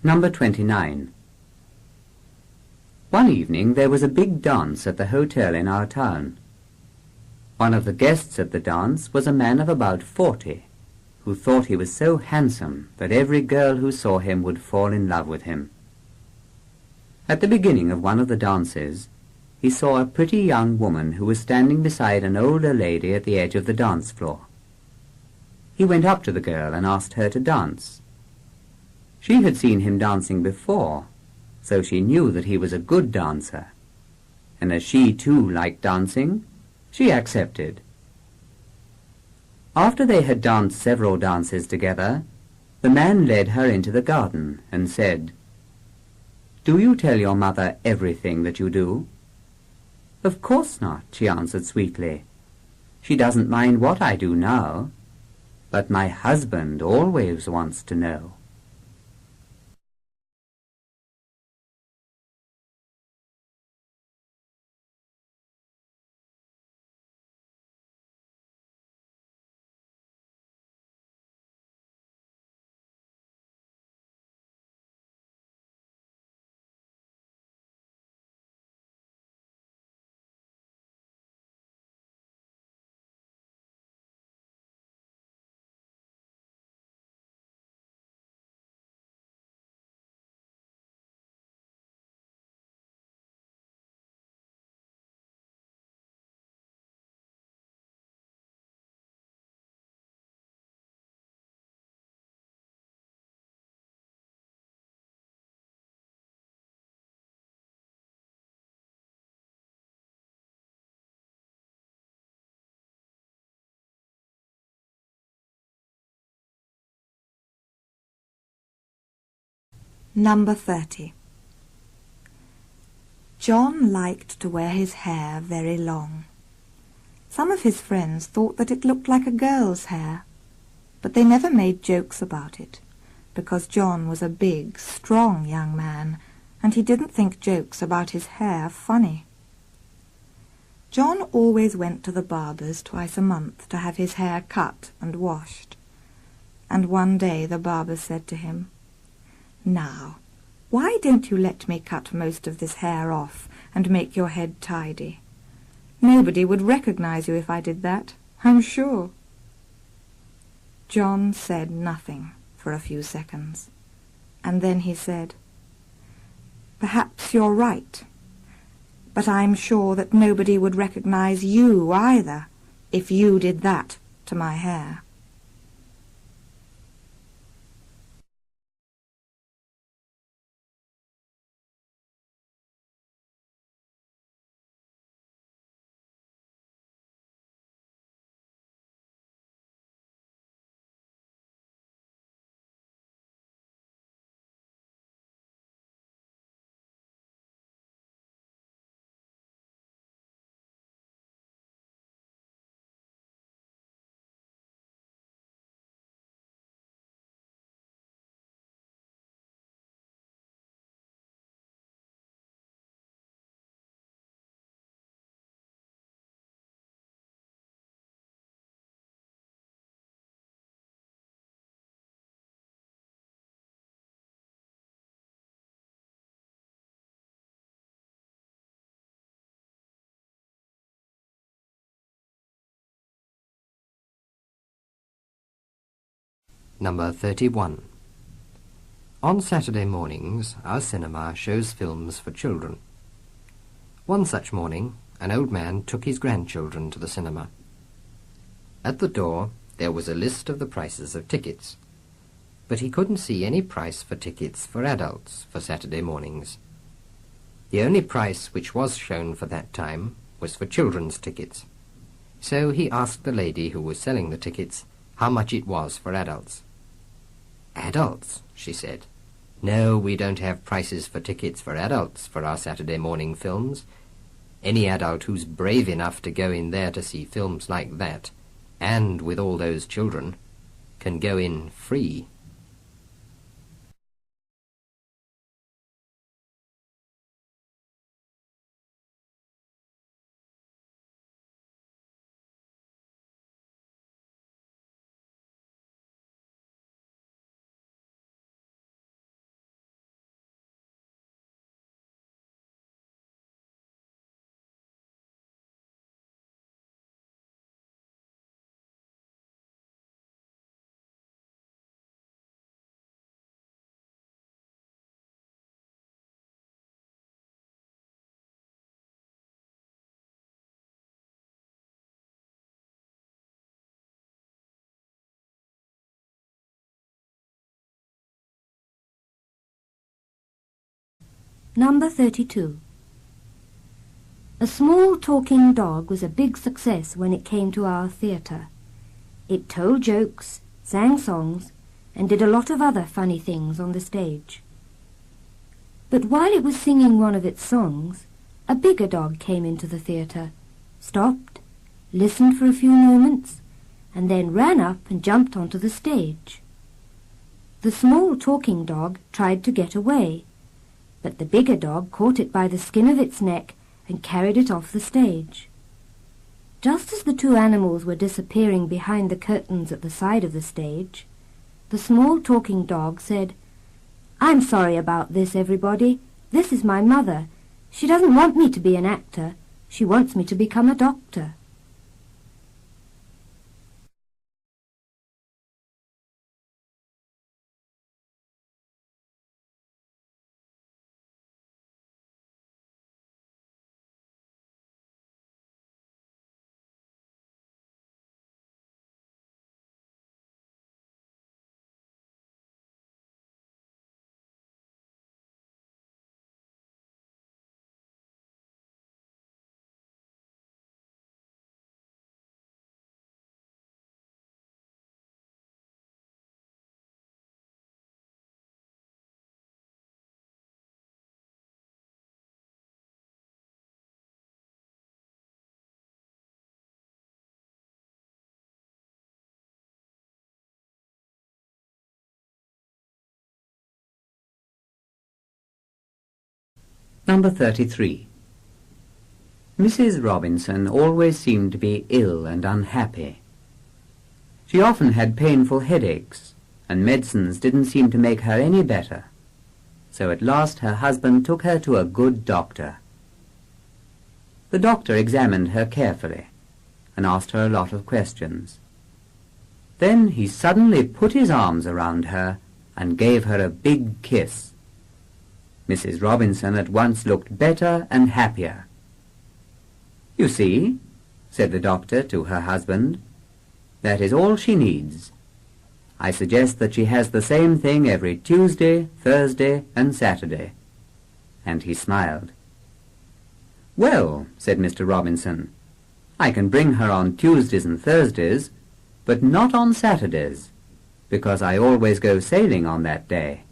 Number 29. One evening there was a big dance at the hotel in our town. One of the guests at the dance was a man of about 40, who thought he was so handsome that every girl who saw him would fall in love with him. At the beginning of one of the dances, he saw a pretty young woman who was standing beside an older lady at the edge of the dance floor. He went up to the girl and asked her to dance. She had seen him dancing before, so she knew that he was a good dancer, and as she too liked dancing, she accepted. After they had danced several dances together, the man led her into the garden and said, "Do you tell your mother everything that you do?" "Of course not," she answered sweetly. "She doesn't mind what I do now, but my husband always wants to know." Number 30. John liked to wear his hair very long. Some of his friends thought that it looked like a girl's hair, but they never made jokes about it, because John was a big, strong young man, and he didn't think jokes about his hair funny. John always went to the barber's twice a month to have his hair cut and washed, and one day the barber said to him, "Now, why don't you let me cut most of this hair off and make your head tidy? Nobody would recognize you if I did that, I'm sure." John said nothing for a few seconds, and then he said, "Perhaps you're right, but I'm sure that nobody would recognize you either if you did that to my hair." Number 31. On Saturday mornings, our cinema shows films for children. One such morning, an old man took his grandchildren to the cinema. At the door, there was a list of the prices of tickets, but he couldn't see any price for tickets for adults for Saturday mornings. The only price which was shown for that time was for children's tickets. So he asked the lady who was selling the tickets how much it was for adults. "Adults?" she said. "No, we don't have prices for tickets for adults for our Saturday morning films. Any adult who's brave enough to go in there to see films like that, and with all those children, can go in free." Number 32. A small talking dog was a big success when it came to our theatre. It told jokes, sang songs, and did a lot of other funny things on the stage. But while it was singing one of its songs, a bigger dog came into the theatre, stopped, listened for a few moments, and then ran up and jumped onto the stage. The small talking dog tried to get away, but the bigger dog caught it by the skin of its neck and carried it off the stage. Just as the two animals were disappearing behind the curtains at the side of the stage, the small talking dog said, "I'm sorry about this, everybody. This is my mother. She doesn't want me to be an actor. She wants me to become a doctor." Number 33. Mrs. Robinson always seemed to be ill and unhappy. She often had painful headaches, and medicines didn't seem to make her any better. So at last her husband took her to a good doctor. The doctor examined her carefully and asked her a lot of questions. Then he suddenly put his arms around her and gave her a big kiss. Mrs. Robinson at once looked better and happier. "You see," said the doctor to her husband, "that is all she needs. I suggest that she has the same thing every Tuesday, Thursday, and Saturday." And he smiled. "Well," said Mr. Robinson, "I can bring her on Tuesdays and Thursdays, but not on Saturdays, because I always go sailing on that day."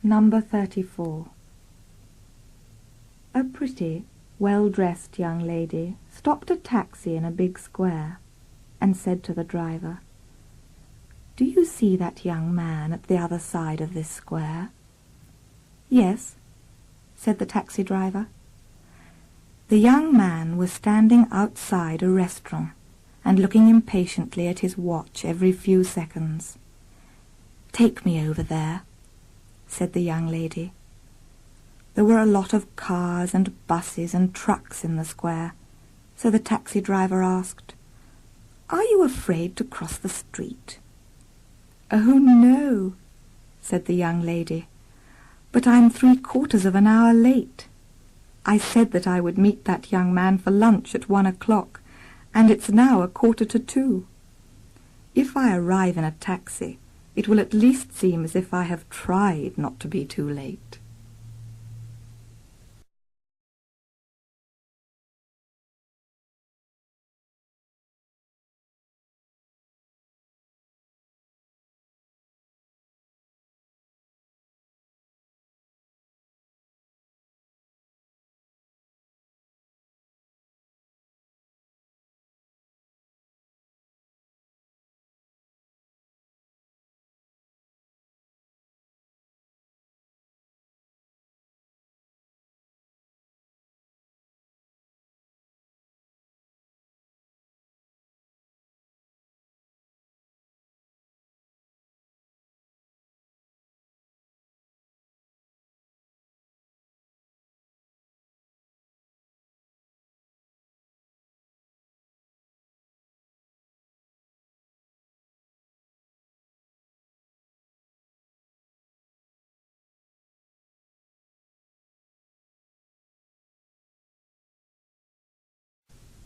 Number 34. A pretty, well-dressed young lady stopped a taxi in a big square and said to the driver, "Do you see that young man at the other side of this square?" "Yes," said the taxi driver. The young man was standing outside a restaurant and looking impatiently at his watch every few seconds. "Take me over there," said the young lady. There were a lot of cars and buses and trucks in the square, so the taxi driver asked, "Are you afraid to cross the street?" "Oh, no," said the young lady, "but I'm 3/4 of an hour late. I said that I would meet that young man for lunch at 1 o'clock, and it's now 1/4 to 2. If I arrive in a taxi, it will at least seem as if I have tried not to be too late."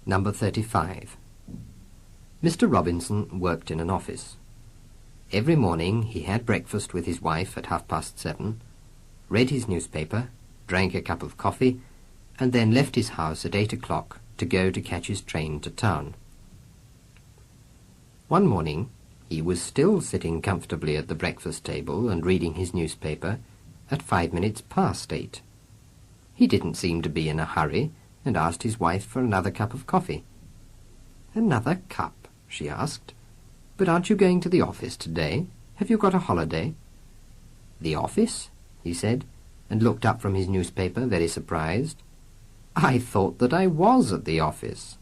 Number 35. Mr. Robinson worked in an office. Every morning he had breakfast with his wife at 7:30, read his newspaper, drank a cup of coffee, and then left his house at 8 o'clock to go to catch his train to town. One morning he was still sitting comfortably at the breakfast table and reading his newspaper at 5 minutes past 8. He didn't seem to be in a hurry, and asked his wife for another cup of coffee. "Another cup?" she asked. "But aren't you going to the office today? Have you got a holiday?" "The office?" he said, and looked up from his newspaper, very surprised. "I thought that I was at the office."